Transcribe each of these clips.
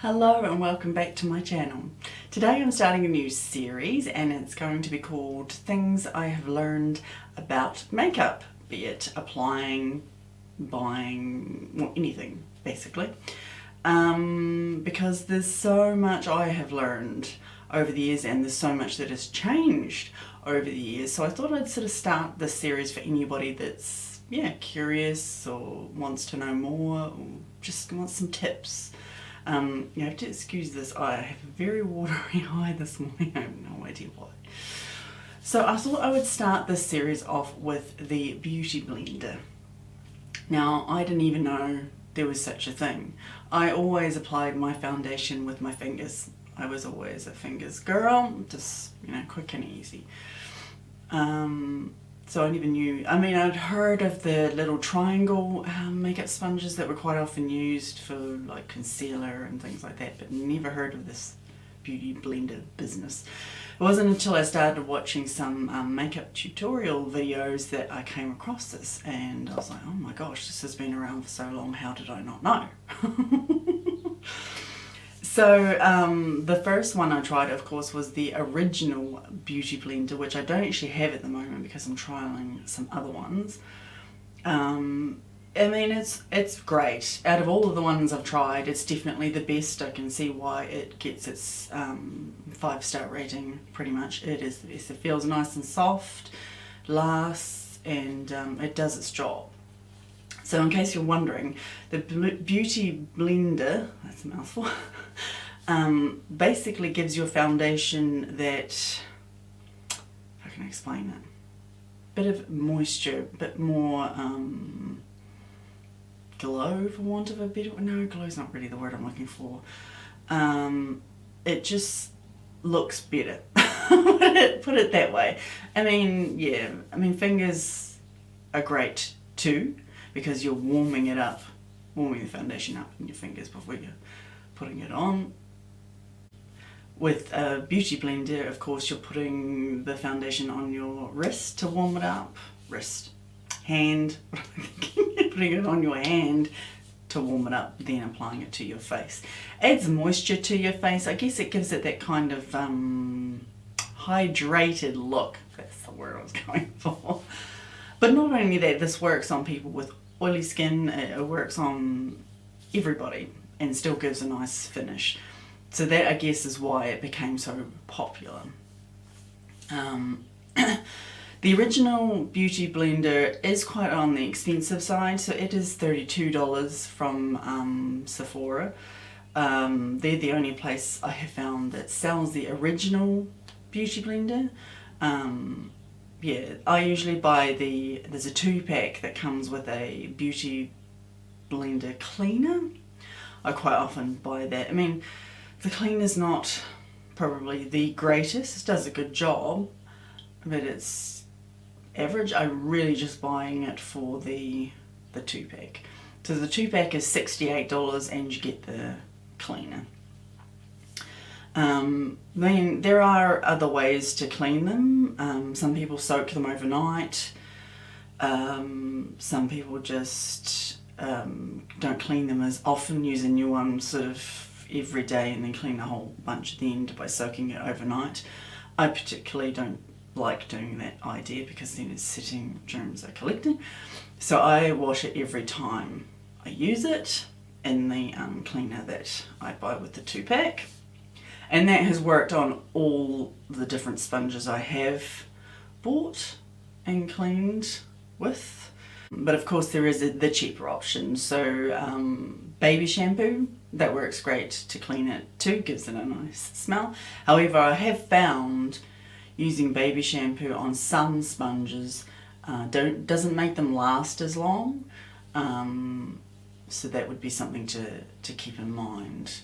Hello and welcome back to my channel. Today I'm starting a new series and it's going to be called Things I Have Learned About Makeup, be it applying, buying, well, anything basically. Because there's so much I have learned over the years and there's so much that has changed over the years. So I thought I'd sort of start this series for anybody that's curious or wants to know more or just wants some tips. You have to excuse this eye. I have a very watery eye this morning. I have no idea why. So I thought I would start this series off with the Beauty Blender. Now, I didn't even know there was such a thing. I always applied my foundation with my fingers. I was always a fingers girl, just, quick and easy. So I never knew, I'd heard of the little triangle makeup sponges that were quite often used for like concealer and things like that, but never heard of this Beauty Blender business. It wasn't until I started watching some makeup tutorial videos that I came across this, and I was like, oh my gosh, this has been around for so long, how did I not know? So the first one I tried, of course, was the original Beauty Blender, which I don't actually have at the moment because I'm trialing some other ones. It's great. Out of all of the ones I've tried, it's definitely the best. I can see why it gets its 5-star rating, pretty much. It is the best. It feels nice and soft, lasts, and it does its job. So in case you're wondering, the Beauty Blender, that's a mouthful, basically gives you a foundation that, how can I explain it? Bit of moisture, bit more glow, for want of a better word. No, glow's not really the word I'm looking for. It just looks better. Put it that way. Fingers are great too, because you're warming the foundation up in your fingers before you're putting it on. With a Beauty Blender, of course, you're putting the foundation on your wrist to warm it up. Hand, what am I thinking? You're putting it on your hand to warm it up, then applying it to your face. Adds moisture to your face. I guess it gives it that kind of hydrated look. That's the word I was going for. But not only that, this works on people with oily skin, it works on everybody and still gives a nice finish. So that, I guess, is why it became so popular. The original Beauty Blender is quite on the expensive side, so it is $32 from Sephora. They're the only place I have found that sells the original Beauty Blender. I usually buy there's a 2-pack that comes with a Beauty Blender cleaner. I quite often buy that. The cleaner's not probably the greatest. It does a good job, but it's average. I'm really just buying it for the 2-pack. So the 2-pack is $68 and you get the cleaner. There are other ways to clean them. Some people soak them overnight. Some people just don't clean them as often, use a new one sort of every day and then clean a whole bunch at the end by soaking it overnight. I particularly don't like doing that idea because then it's sitting, germs are collecting. So I wash it every time I use it in the cleaner that I buy with the 2-pack. And that has worked on all the different sponges I have bought and cleaned with. But of course there is the cheaper option. So baby shampoo, that works great to clean it too, gives it a nice smell. However, I have found using baby shampoo on some sponges doesn't make them last as long. So that would be something to keep in mind.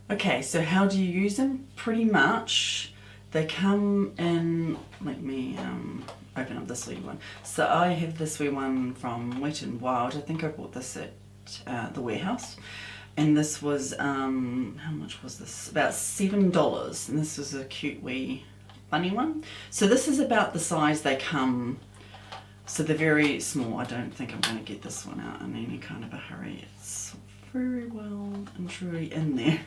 Okay, so how do you use them? Pretty much they come in, let me open up this wee one. So I have this wee one from Wet n Wild. I think I bought this at the warehouse. And this was, how much was this? About $7. And this was a cute wee bunny one. So this is about the size they come. So they're very small. I don't think I'm going to get this one out in any kind of a hurry. It's very well and truly in there.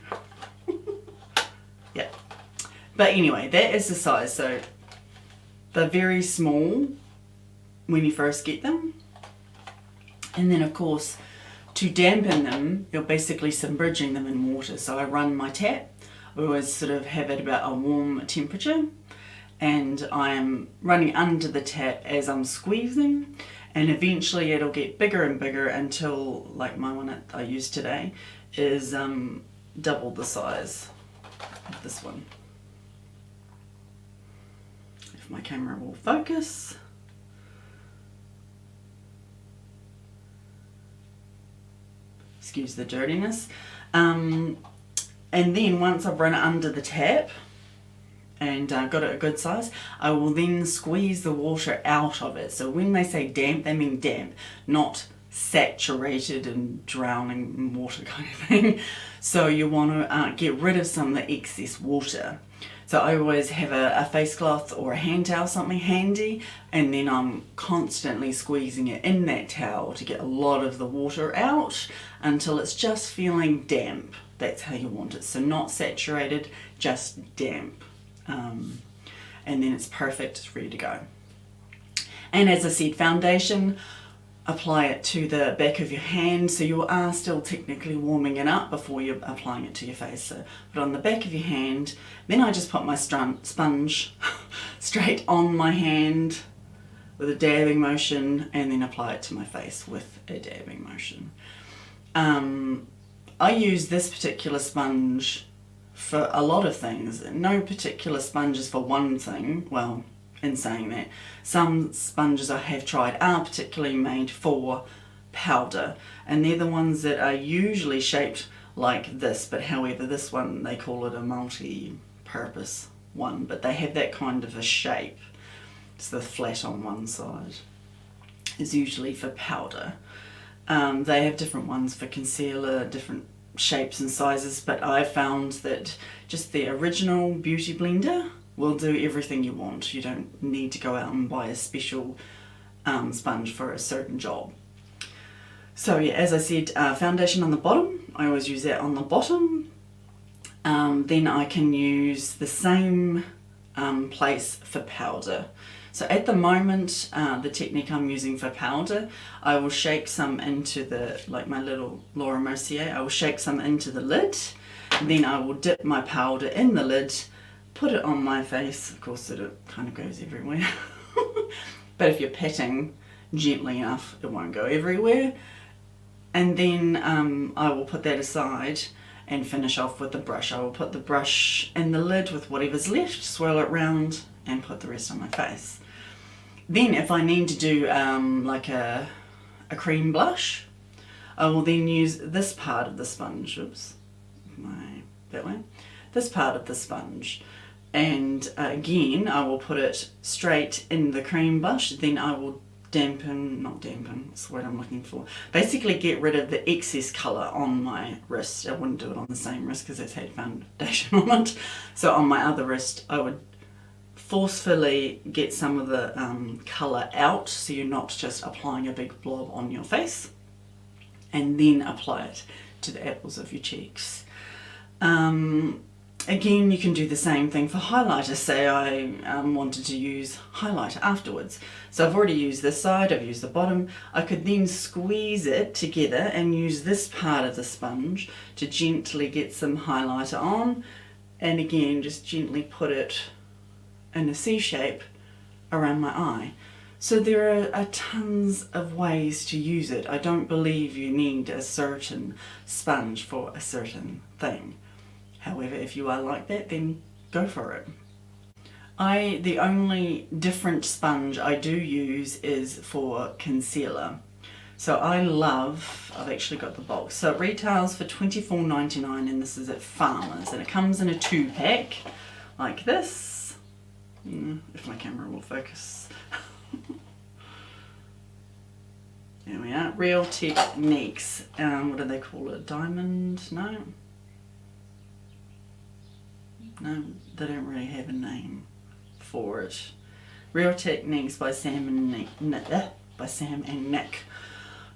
Yeah. But anyway, that is the size. So they're very small when you first get them. And then of course, to dampen them, you're basically submerging them in water. So I run my tap. I always sort of have it about a warm temperature. And I'm running under the tap as I'm squeezing. And eventually it'll get bigger and bigger until, like my one that I used today, is double the size of this one. If my camera will focus. Excuse the dirtiness. And then once I've run it under the tap and got it a good size, I will then squeeze the water out of it. So when they say damp, they mean damp, not saturated and drowning in water kind of thing. So you want to get rid of some of the excess water. So I always have a face cloth or a hand towel, something handy, and then I'm constantly squeezing it in that towel to get a lot of the water out until it's just feeling damp. That's how you want it. So not saturated, just damp. And then it's perfect, it's ready to go. And as I said, foundation, apply it to the back of your hand, so you are still technically warming it up before you're applying it to your face. So put it on the back of your hand, then I just put my sponge straight on my hand with a dabbing motion, and then apply it to my face with a dabbing motion. I use this particular sponge for a lot of things. No particular sponge is for one thing. Well, in saying that, some sponges I have tried are particularly made for powder, and they're the ones that are usually shaped like this, but however this one, they call it a multi-purpose one, but they have that kind of a shape. It's the flat on one side. It's usually for powder. They have different ones for concealer, different shapes and sizes, but I found that just the original Beauty Blender will do everything you want. You don't need to go out and buy a special sponge for a certain job. So yeah, as I said, foundation on the bottom. I always use that on the bottom. Then I can use the same place for powder. So at the moment, the technique I'm using for powder, I will shake some into the, like my little Laura Mercier, I will shake some into the lid, then I will dip my powder in the lid, put it on my face. Of course it kind of goes everywhere, but if you're patting gently enough, it won't go everywhere. And then I will put that aside and finish off with the brush. I will put the brush in the lid with whatever's left, swirl it round, and put the rest on my face. Then if I need to do like a cream blush, I will then use this part of the sponge, that way, this part of the sponge, and again I will put it straight in the cream blush. Then I will not dampen, that's the word I'm looking for, basically get rid of the excess colour on my wrist. I wouldn't do it on the same wrist because it's had foundation on it. So on my other wrist I would forcefully get some of the colour out, so you're not just applying a big blob on your face, and then apply it to the apples of your cheeks. Again, you can do the same thing for highlighter. Say I wanted to use highlighter afterwards. So I've already used this side, I've used the bottom. I could then squeeze it together and use this part of the sponge to gently get some highlighter on, and again just gently put it in a C shape around my eye. So there are tons of ways to use it. I don't believe you need a certain sponge for a certain thing. However, if you are like that, then go for it. The only different sponge I do use is for concealer. So I've actually got the box. So it retails for $24.99, and this is at Farmers, and it comes in a 2-pack like this. If my camera will focus. There we are. Real Techniques. What do they call it? Diamond? No, they don't really have a name for it. Real Techniques by Sam and Nick. I'm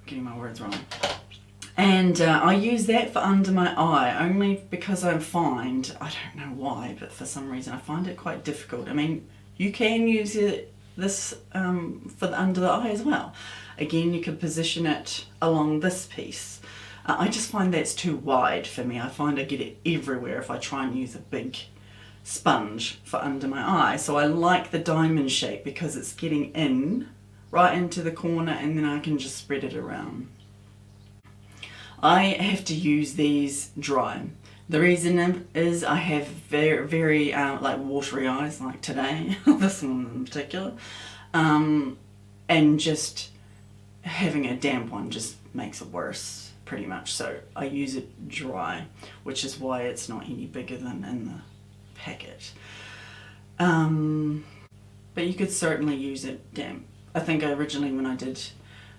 getting my words wrong. And I use that for under my eye only because I find, I don't know why, but for some reason I find it quite difficult. I mean, you can use this for the under the eye as well. Again, you could position it along this piece. I just find that's too wide for me. I find I get it everywhere if I try and use a big sponge for under my eye. So I like the diamond shape because it's getting in right into the corner, and then I can just spread it around. I have to use these dry. The reason is I have very like watery eyes, like today, this one in particular, and just having a damp one just makes it worse, pretty much. So I use it dry, which is why it's not any bigger than in the packet. But you could certainly use it damp. I think originally when I did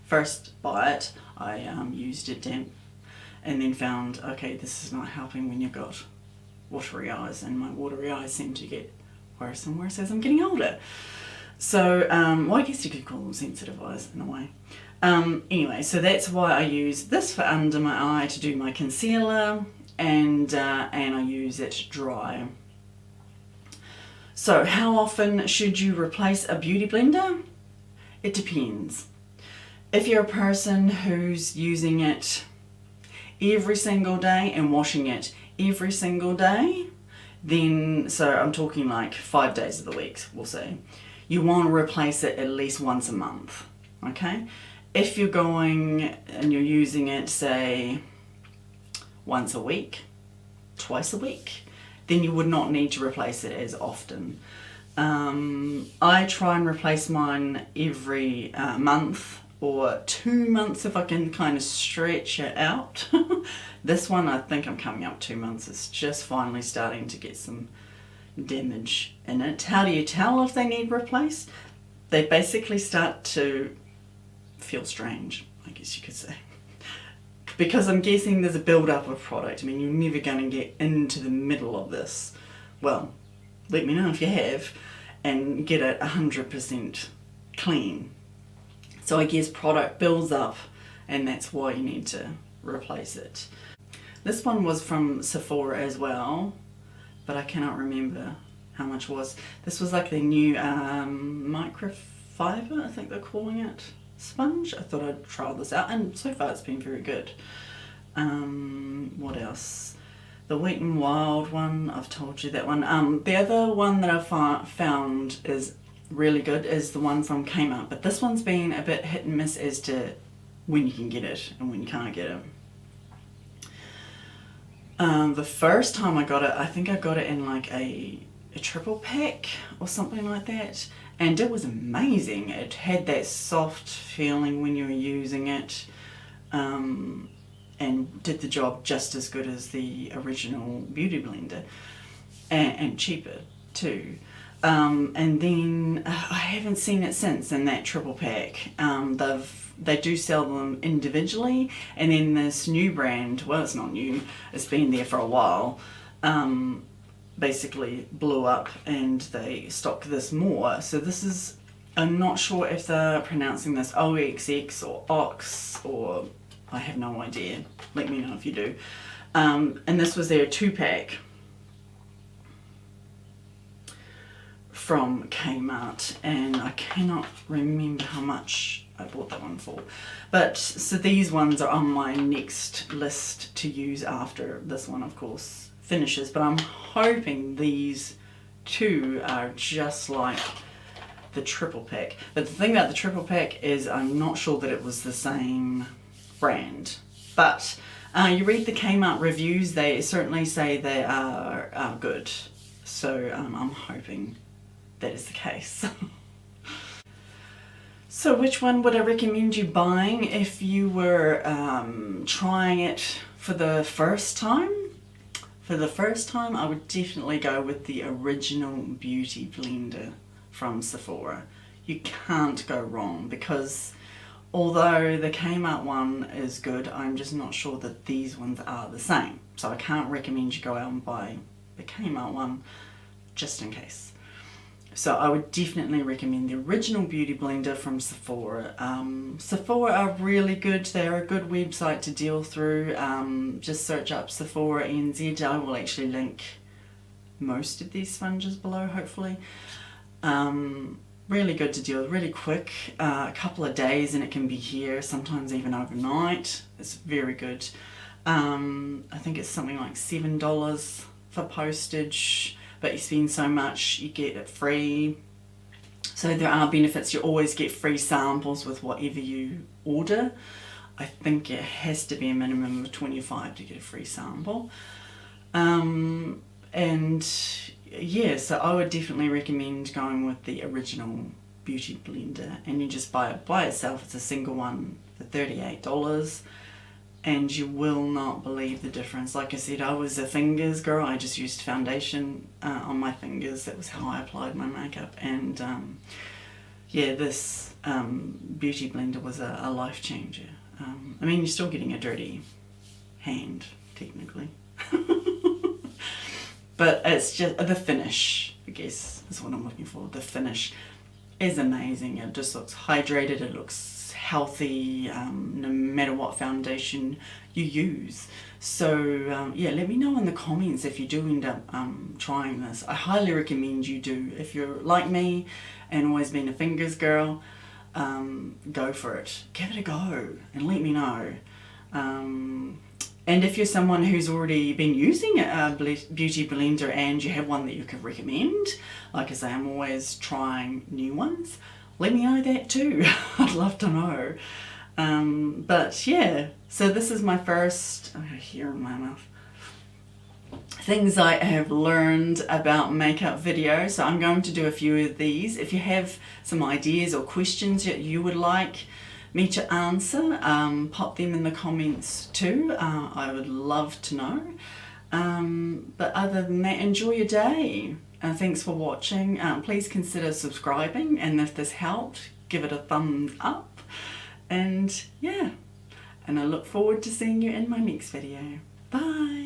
first buy it, I used it damp, and then found, okay, this is not helping when you've got watery eyes, and my watery eyes seem to get worse and worse as I'm getting older. So, well, I guess you could call them sensitive eyes in a way. Anyway, so that's why I use this for under my eye to do my concealer, and I use it dry. So how often should you replace a beauty blender? It depends. If you're a person who's using it every single day and washing it every single day, then, so I'm talking like 5 days of the week, we'll say, you want to replace it at least once a month, okay? If you're going and you're using it, say, once a week, twice a week, then you would not need to replace it as often. I try and replace mine every month or 2 months if I can kind of stretch it out. This one, I think I'm coming up 2 months. It's just finally starting to get some damage in it. How do you tell if they need replaced? They basically start to feel strange, I guess you could say. Because I'm guessing there's a build-up of product. I mean, you're never going to get into the middle of this. Well, let me know if you have, and get it 100% clean. So I guess product builds up, and that's why you need to replace it. This one was from Sephora as well, but I cannot remember how much it was. This was like the new microfiber, I think they're calling it, sponge. I thought I'd try this out, and so far it's been very good. What else? The Wet n Wild one, I've told you that one. The other one that I found is really good is the one from Kmart, but this one's been a bit hit and miss as to when you can get it and when you can't get it. The first time I got it, I think I got it in like a triple pack or something like that, and it was amazing. It had that soft feeling when you were using it, and did the job just as good as the original beauty blender, and cheaper too. And then I haven't seen it since in that triple pack. They do sell them individually, and then this new brand, well, it's not new, it's been there for a while, basically blew up and they stock this more. So this is, I'm not sure if they're pronouncing this OXX or OX, or I have no idea. Let me know if you do. And this was their 2-pack from Kmart, and I cannot remember how much I bought that one for. But so these ones are on my next list to use after this one, of course, finishes. But I'm hoping these two are just like the triple pack. But the thing about the triple pack is I'm not sure that it was the same brand. But you read the Kmart reviews, they certainly say they are good. So I'm hoping that is the case. So which one would I recommend you buying if you were trying it for the first time? For the first time, I would definitely go with the original beauty blender from Sephora. You can't go wrong, because although the Kmart one is good, I'm just not sure that these ones are the same. So I can't recommend you go out and buy the Kmart one, just in case. So I would definitely recommend the original Beauty Blender from Sephora. Sephora are really good. They're a good website to deal through. Just search up Sephora NZ. I will actually link most of these sponges below, hopefully. Really good to deal with, really quick. A couple of days and it can be here, sometimes even overnight. It's very good. I think it's something like $7 for postage, but you spend so much, you get it free. So there are benefits. You always get free samples with whatever you order. I think it has to be a minimum of 25 to get a free sample. And yeah, so I would definitely recommend going with the original Beauty Blender, and you just buy it by itself. It's a single one for $38. And you will not believe the difference. Like I said, I was a fingers girl. I just used foundation on my fingers. That was how I applied my makeup. And yeah, this Beauty Blender was a life changer. I mean, you're still getting a dirty hand, technically. But it's just the finish, I guess, is what I'm looking for. The finish is amazing. It just looks hydrated. It looks healthy, no matter what foundation you use. So yeah, let me know in the comments if you do end up trying this. I highly recommend you do. If you're like me and always been a fingers girl, go for it. Give it a go and let me know. And if you're someone who's already been using a Beauty Blender and you have one that you could recommend, like I say, I'm always trying new ones. Let me know that too. I'd love to know. But yeah, so this is my first, I got a hair in my mouth, things I have learned about makeup video. So I'm going to do a few of these. If you have some ideas or questions that you would like me to answer, pop them in the comments too. I would love to know. But other than that, enjoy your day. Thanks for watching. Please consider subscribing, and if this helped, give it a thumbs up. And yeah, and I look forward to seeing you in my next video. Bye.